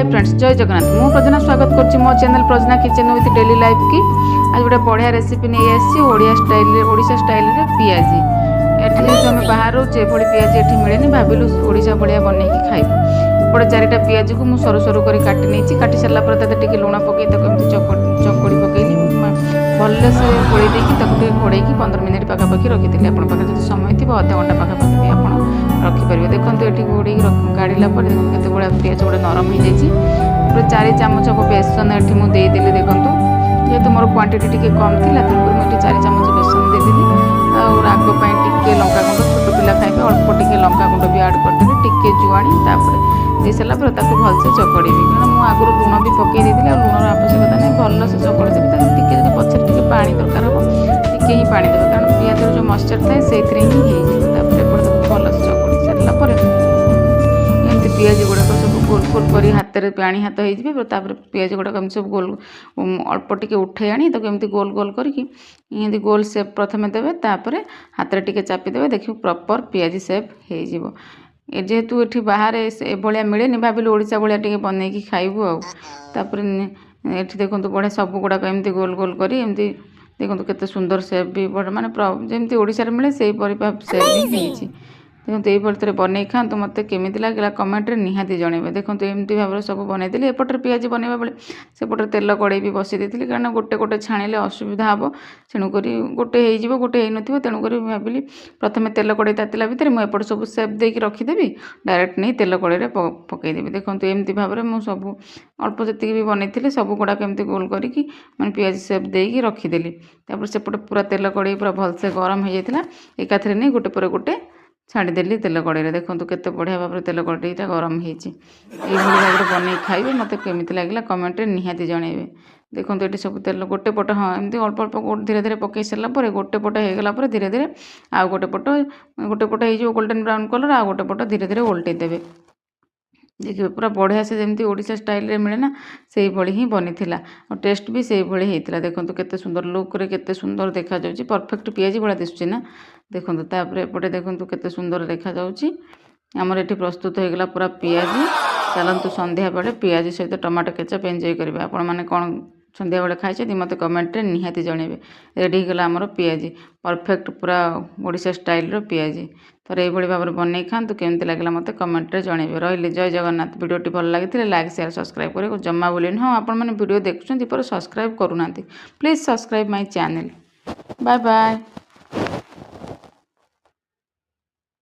Hi friends जय जगन्नाथ मु प्रजना स्वागत करछि मो channel Prajna kitchen with daily life की। आज गोटे बढ़िया रेसिपी नहीं आसी ओडिशा स्टाइल रे पियाजी। एठी जो हम बाहर जे भली पियाजी एठी मिलेनी भाबिलु ओडिशा बढ़िया बनै की खाइबु। एपटे चारिटा पियाजी को मु सरू सरू करी काटी नेछि। काटी सरला पर ताते टिके लूण पकई ताको एमती चकोड़ी पकईली भल्ले से गोळी देकी ताको टिके घोड़ेई 15 मिनिट पाखा पाखी रखिथिले। आपण पाखा जदि समय थिबो आधा घंटा पाखा पाखी भी आपण रखिपारे। देखते ये घोड़ी काढ़ला केत बड़ा पियाज गुड़ा नरम हो जाए। 4 चामच को बेसन ये मुझे देदेली। देखो जेहेतु मोर क्वांटिटी टी कम थी तेणुकर मुझे 4 चामच बेसन देदेली। राग टे लंका गुंड छोट पिला खाइबे अल्प टे लंका गुंड भी आड करदेली टे जुआणी दे सारा भलसे चकड़ी कारण मुझे आगुरी लुण भी पकई देती लुणर आवश्यकता नहीं भलसे चकड़ी देवी टे पचर टे पा दरकार हम टे ही पा देवे कारण पियाज जो मॉइस्चर थाए से भलसे चकड़ी सारा एमती पियाज गुड़ाक सब गोल गोल कर हाथ में पानी हाथ हो पियाज गुड़ाक सब गोल अल्प टिके उठे आनी एमती गोल गोल करके गोल सेप प्रथम देवे तापर हाथ में टिके चापिदेवे देखिए प्रॉपर पियाजी सेप हो। जेहेतु ये बाहर भाया मिले भाविल ओडिशा भाया टे बनई खाइबू आपर ये देखो बढ़िया सब गुड़ाक एमती गोल गोल कर एमती देखो केते सुंदर सेप भी माने जमी ओडिशा मिले से सेप भी देखो ये बनई खातु मत केमी लगे कमेंट रे निहाती जनइबे। देखो एमती भाव सब बनईदेली एपटे पियाजी बनवा बेले सेपटे तेल कड़े भी बसई देती कारण गोटे गोटे छाणिले असुविधा हम तेणुक गोटे हो गोटे हो तेणुक भाविली प्रथम तेल कड़े तातिला भितर मुझे सब सेप देकी रखीदेवी डायरेक्ट नहीं तेल कड़े पकईदेवी। देखो एमती भाव में मुझे सब अल्प जी भी बनई सब गुड़ाक एमती गोल करके मैं पियाज सेप देकी रखीदेली। सेपटे पूरा तेल कड़े पूरा भलसे गरम हो जाता एकाथरे नहीं गोटे पर गोटे छाड़देली तेल कड़े। देखो केते बढ़िया भाव में तेल कड़ेटा गरम होती भाव में बनई खाइबे मत केमी लगे कमेंट रे निहाती जनइबे। देखो ये सब तेल गोटे पट हाँ एमती अल्प अल्प धीरे धीरे पकई सारापर गोटे पट होगला धीरे धीरे आउ गोटे पट हो गोल्डन ब्राउन कलर आ गोटे पट धीरे धीरे ओल्टे देवे। देखिए पूरा बढ़िया से जमी ओडिशा स्टाइल रे मिले ना से भली ही बनी थिला और टेस्ट भी से भली हेतिला। देखो केते सुंदर लुक रे केते सुंदर देखा जाउची परफेक्ट पियाजी भला दिसुची ना। देखो तापर एपटे देखो केते सुंदर देखा जाउची हमर एठी प्रस्तुत हो गला पूरा पियाजी। चलंतु संध्या बेले पियाजी सहित टमाटो केचप एंजॉय करिवे। आपण माने कोन संध्या बेले खाइछथि मते कमेंट रे निहाती जणेबे। रेडी गला हमर पियाजी परफेक्ट पूरा ओडिशा स्टाइल रो पियाजी। तो ये भाव में बनई खातु केमती लगे मत कमेंट रे जनइबे। रही जय जगन्नाथ। वीडियोटी भल लगी लाइक शेयर सब्सक्राइब करें जमा बोलें। हाँ आपण मैंने वीडियो देखुं पर सब्सक्राइब करूना please subscribe my channel. Bye bye.